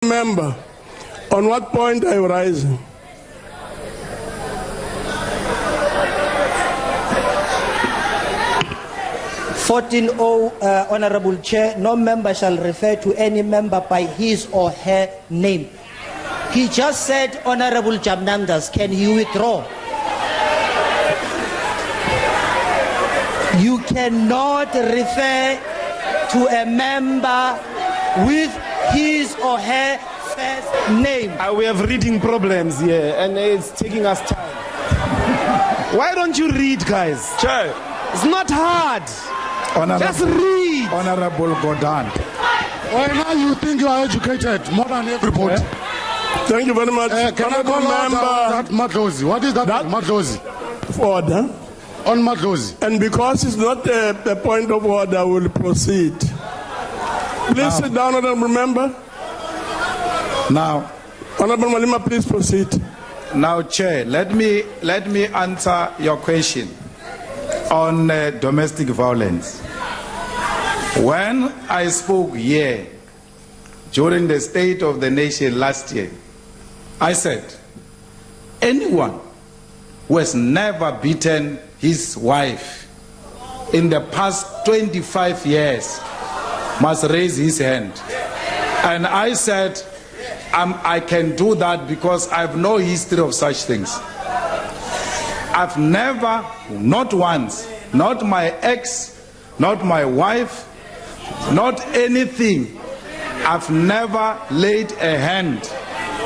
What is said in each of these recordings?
Member, on what point are you rising? Honorable Chair, no member shall refer to any member by his or her name. He just said, Honorable Jamnandas, can you withdraw? You cannot refer to a member with his or her first name. We have reading problems here and it's taking us time. Why don't you read, guys? Chair. It's not hard. Just read. Honorable Godin. Why now you think you are educated more than everybody? Thank you very much. Can I call out that Matlozi? What is that Matlozi? Order. On Matlozi. And because it's not a point of order, I will proceed. Please sit down, Honorable Member. Now, Honorable Malema, please proceed. Now, Chair, let me answer your question on domestic violence. When I spoke here during the State of the Nation last year, I said, anyone who has never beaten his wife in the past 25 years must raise his hand. And I said, I can do that because I have no history of such things. I've never, not once, not my ex, not my wife, not anything, I've never laid a hand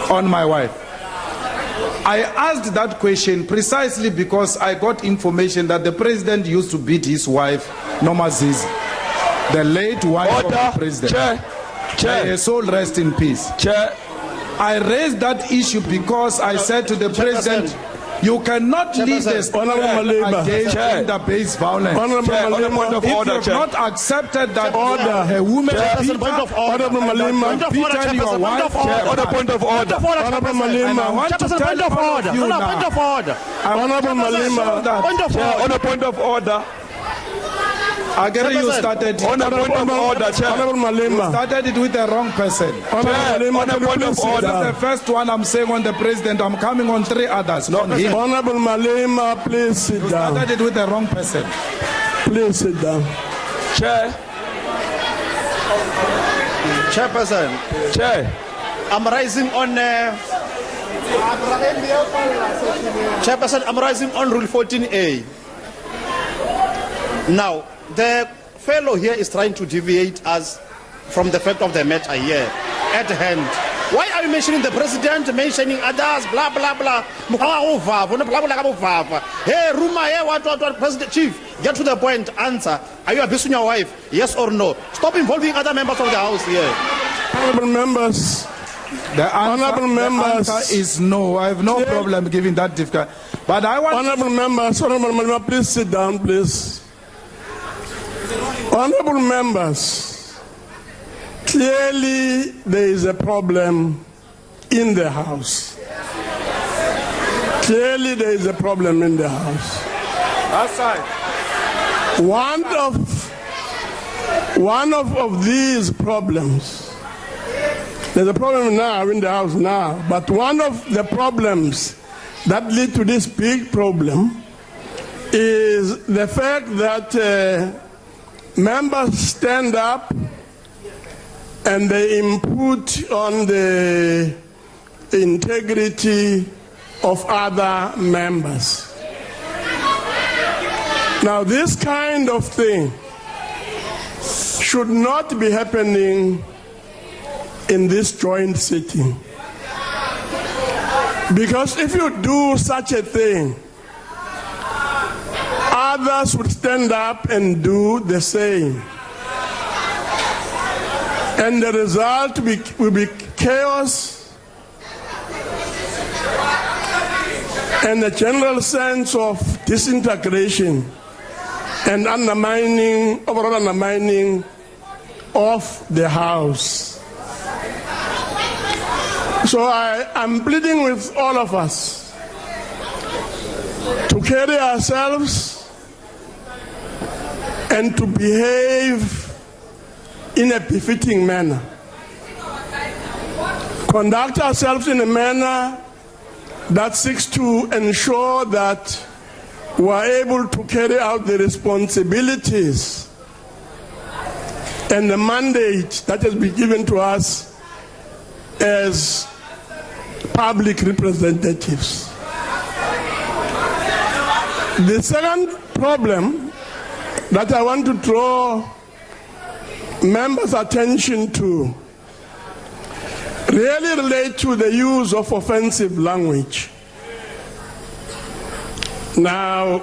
on my wife. I asked that question precisely because I got information that the president used to beat his wife, Noma Zizi, the late wife of the president. Chair. May her soul rest in peace. Chair. I raised that issue because I said to the president, you cannot lead the state against gender-based violence. If you have not accepted that a woman beaten your wife, Order point of order. Honorable Malema. I want to tell you now. Honorable Malema. Order point of order. Again, you started. Honorable point of order, Chair. Honorable Malema. You started it with the wrong person. Honorable point of order. This is the first one I'm saying on the president. I'm coming on 3 others. Not him. Honorable Malema, please sit down. You started it with the wrong person. Please sit down. Chair. Chairperson. Chair. I'm rising on. Chairperson, I'm rising on Rule 14A. Now, the fellow here is trying to deviate us from the fact of the matter here at hand. Why are you mentioning the president, mentioning others, blah, blah, blah? Hey, rumor, hey, what, President Chief, get to the point, answer. Are you abusing your wife? Yes or no? Stop involving other members of the House here. Honorable members. The answer is no. I have no problem giving that difficult. But I want... Honorable members, please sit down, please. Honorable members, clearly there is a problem in the House. Clearly there is a problem in the House. That's right. One of these problems, there's a problem now in the House now, but one of the problems that lead to this big problem is the fact that members stand up and they input on the integrity of other members. Now, this kind of thing should not be happening in this joint sitting. Because if you do such a thing, others would stand up and do the same. And the result will be chaos and a general sense of disintegration and overall undermining of the House. So I'm pleading with all of us to carry ourselves and to behave in a befitting manner. conduct ourselves in a manner that seeks to ensure that we are able to carry out the responsibilities and the mandate that has been given to us as public representatives. The second problem that I want to draw members' attention to really relate to the use of offensive language. Now,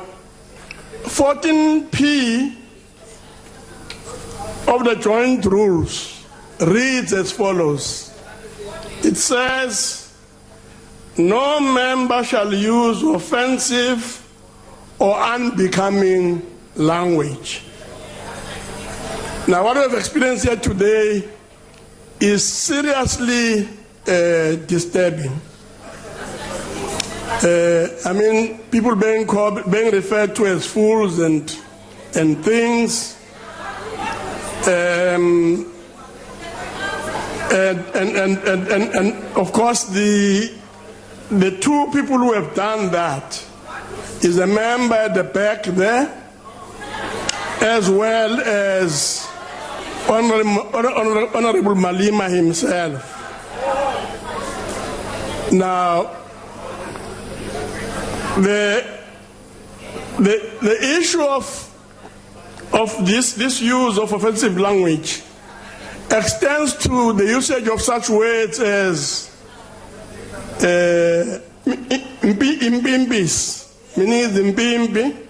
14P of the joint rules reads as follows. It says, no member shall use offensive or unbecoming language. Now, what we have experienced here today is seriously disturbing. I mean, people being referred to as fools and things, and of course the two people who have done that is a member at the back there, as well as Honorable Malema himself. Now, the issue of this use of offensive language extends to the usage of such words as impimpis, meaning the impimpi,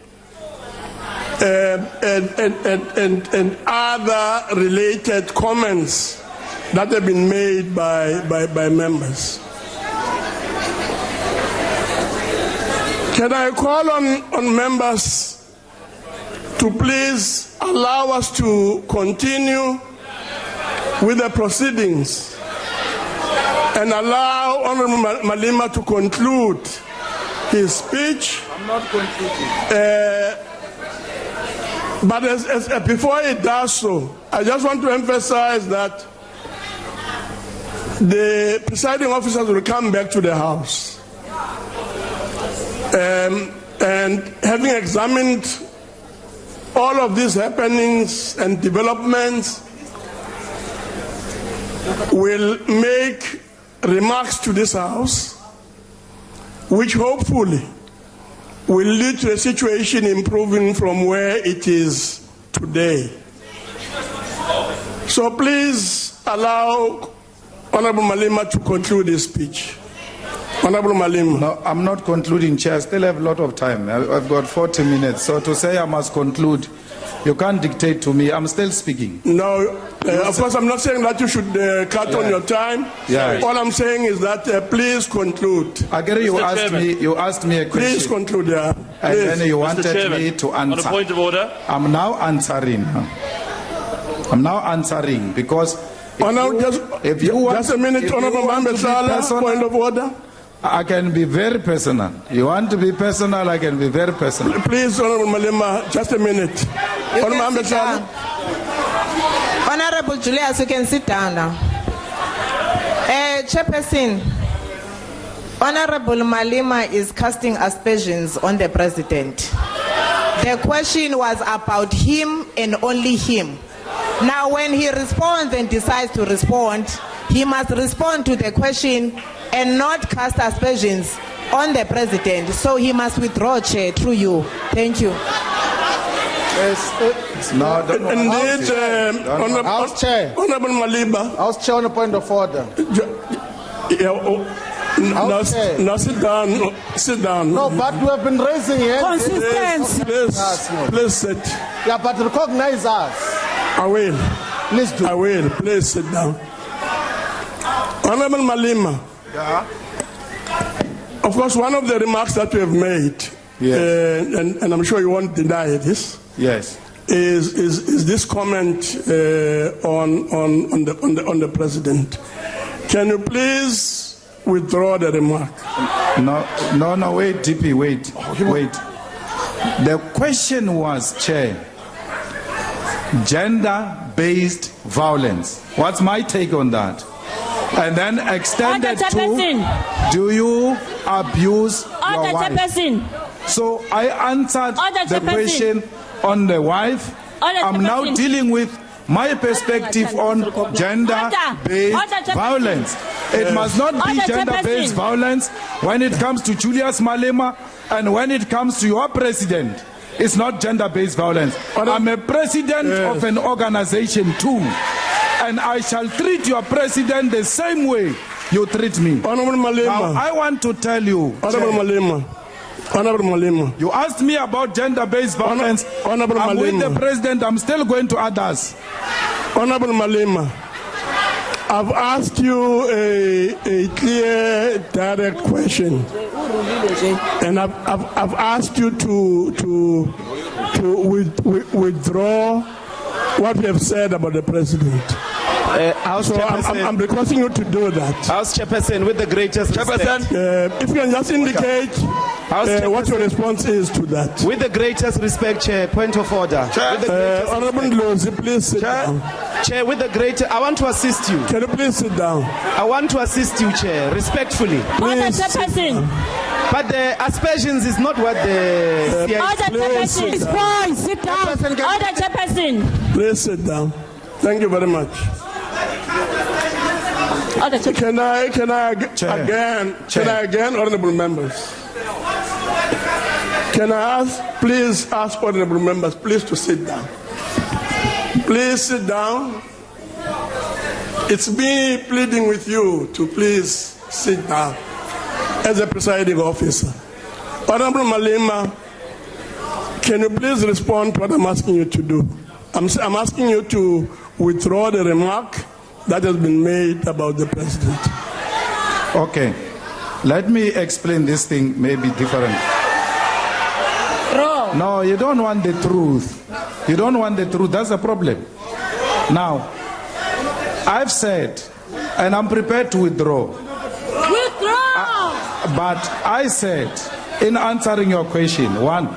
and other related comments that have been made by members. Can I call on members to please allow us to continue with the proceedings and allow Honorable Malema to conclude his speech? I'm not concluding. But before he does so, I just want to emphasize that the presiding officers will come back to the House. And having examined all of these happenings and developments, will make remarks to this House, which hopefully will lead to a situation improving from where it is today. So please allow Honorable Malema to conclude his speech. Honorable Malema. No, I'm not concluding, Chair. I still have a lot of time. I've got 40 minutes. So to say I must conclude, you can't dictate to me. I'm still speaking. No, of course, I'm not saying that you should cut on your time. Yeah. All I'm saying is that please conclude. I get it. You asked me a question. Please conclude, yeah. And Please. then you wanted me to answer. On a point of order. I'm now answering. Because if you want, just a minute, Honorable Mohammed Salah, point of order. I can be very personal. You want to be personal, I can be very personal. Please, Honorable Malema, just a minute. Honorable Mohammed Salah. Honorable Julius, you can sit down now. Chairperson, Honorable Malema is casting aspersions on the president. The question was about him and only him. Now, when he responds and decides to respond, he must respond to the question and not cast aspersions on the president. So he must withdraw, Chair, through you. Thank you. No, don't Indeed, House Chair. Honorable Malema. House Chair on a point of order. Now sit down. Sit down. No, but we have been raising hands. Consistency. Please sit. Yeah, but recognize us. I will. Please do. I will. Please sit down. Honorable Malema. Yeah. Of course, one of the remarks that we have made, yes. And I'm sure you won't deny this, Yes. is this comment on the president. Can you please withdraw the remark? No, wait, DP, wait. The question was, Chair, gender-based violence. What's my take on that? And then extended to, do you abuse your wife? So I answered the question on the wife. I'm now dealing with my perspective on gender-based violence. It must not be gender-based violence when it comes to Julius Malema and when it comes to your president. It's not gender-based violence. I'm a president of an organization too. And I shall treat your president the same way you treat me. Honorable Malema. Now, I want to tell you. Honorable Malema. Honorable Malema. You asked me about gender-based violence. Honorable I'm Malema. with the president. I'm still going to others. Honorable Malema, I've asked you a clear, direct question, and I've asked you to withdraw what you have said about the president. So I'm requesting you to do that. House Chairperson, with the greatest respect. If you can just indicate what your response is to that. With the greatest respect, Chair, point of order. Honorable Lozi, please sit down. Chair, with the greatest, I want to assist you. Can you please sit down? I want to assist you, Chair, respectfully. Please But the aspersions is not what the CIC. Sit down. Order, Chairperson. Please sit down. Thank you very much. Can I again, honorable members? Can I please ask honorable members, please to sit down. Please sit down. It's me pleading with you to please sit down as a presiding officer. Honorable Malema, can you please respond to what I'm asking you to do? I'm asking you to withdraw the remark that has been made about the president. Okay. Let me explain this thing maybe different. No, you don't want the truth. You don't want the truth. That's the problem. Now, I've said, and I'm prepared to withdraw. But I said, in answering your question, 1,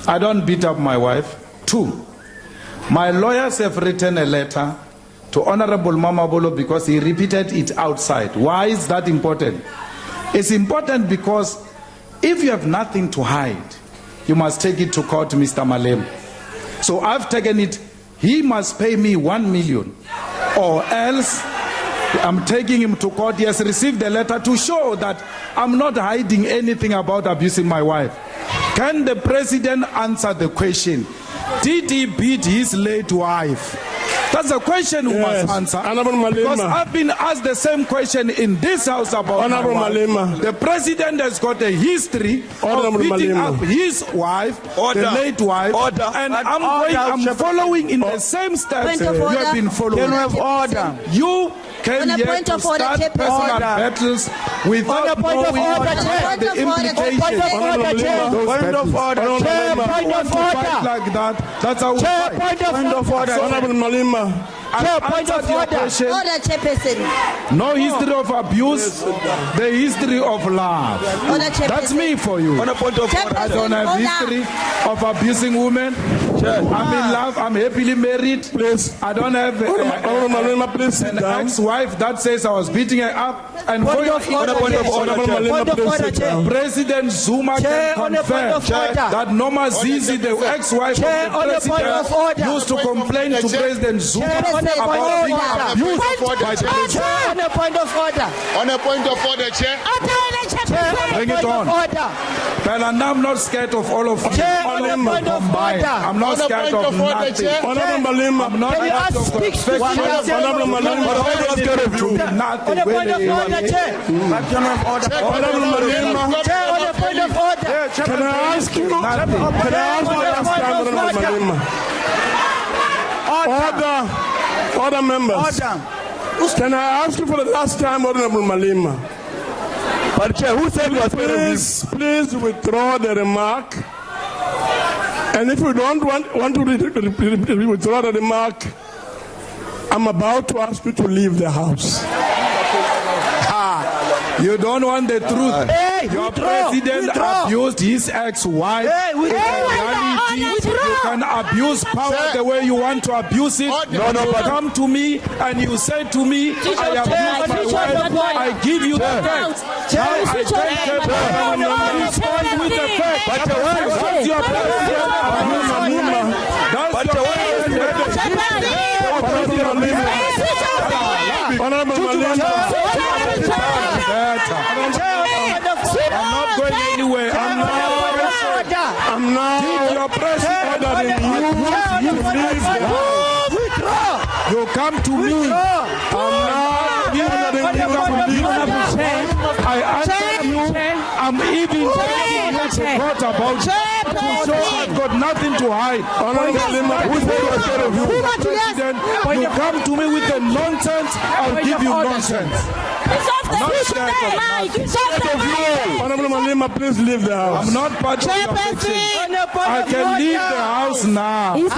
I don't beat up my wife. 2, my lawyers have written a letter to Honorable Mamabolo because he repeated it outside. Why is that important? It's important because if you have nothing to hide, you must take it to court, Mr. Malema. So I've taken it. He must pay me 1 million, or else I'm taking him to court. He has received a letter to show that I'm not hiding anything about abusing my wife. Can the president answer the question? Did he beat his late wife? That's a question we must answer. Because I've been asked the same question in this house about Honorable Malema. The president has got a history of beating up his wife, the late wife, and I'm following in the same steps you have been following. Can we have order? You came here to start personal battles without knowing the implications. Point of order. Like that. That's how we fight. Point of order. Honorable Malema. Point of order. Order, Chairperson. No history of abuse, the history of love. That's me for you. On a point of order. I don't have history of abusing women. I'm in love. I'm happily married. Please. I don't have an ex-wife that says I was beating her up. And Point of order. President Zuma can confirm that Noma Zizi, the ex-wife of the president, used to complain to President Zuma about being abused by the president. On a point of order. On a point of order, Chair. Bring it on. Well, and I'm not scared of all of you. Combined. I'm not scared of nothing. Honorable Malema. I'm not scared of perfection. Honorable Malema. I'm not scared of you. Nothing. Honorable Malema. Can I ask you? Can I ask you last time, Honorable Malema? Order members. Can I ask you for the last time, Honorable Malema? But Chair, who said you are please withdraw the remark. And if you don't want to withdraw the remark, I'm about to ask you to leave the house. You don't want the truth. Your president abused his ex-wife. You can abuse power the way you want to abuse it. No, But come to me and you say to me, I abuse my wife, I give you the facts. Now I take them and respond with the facts. That's your president. That's your I'm not going anywhere. I'm not. Your president ordering you to leave the house. You come to me. I'm not ordering you to leave the house. I answer you. I'm even telling you to talk about it. So I've got nothing to hide. President, you come to me with the nonsense, I'll give you nonsense. Honorable Malema, please leave the house. I'm not part of your fiction. I can leave the house now. The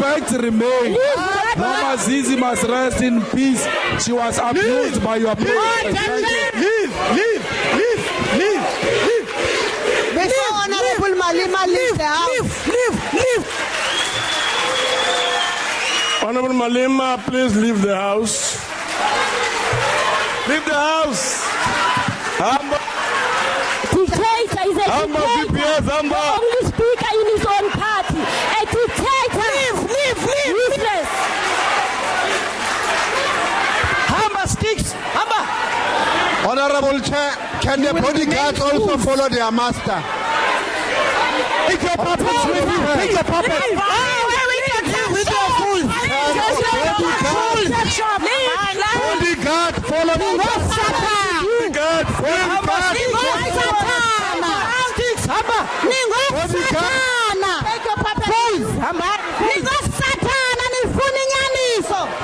facts remain. Mama Zizi must rest in peace. She was abused by your president. Leave. Before Honorable Malema leaves the house. Leave. Honorable Malema, please leave the house. Leave the house. Dictator is a dictator. The only speaker in his own party. A dictator. Leave. Useless. Hamba sticks. Hamba. Honorable Chair, can the bodyguards also follow their master? Take your puppets with you. Take your puppets. With your fools. Bodyguard, follow the master. Bodyguard,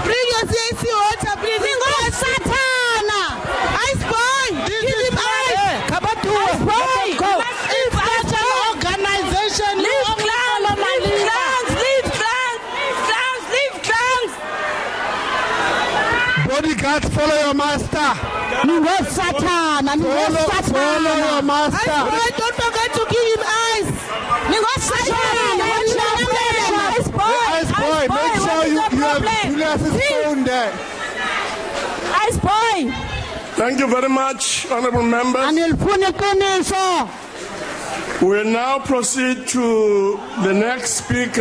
Bring your CIC water, please. Ice boy, give him ice. It's such an organization. Leave clans. bodyguards, follow your master. Follow your master. Ice boy, don't forget to give him ice. Ice boy, make sure you have Julius' phone there. Ice boy. Thank you very much, honorable members. We'll now proceed to the next speaker.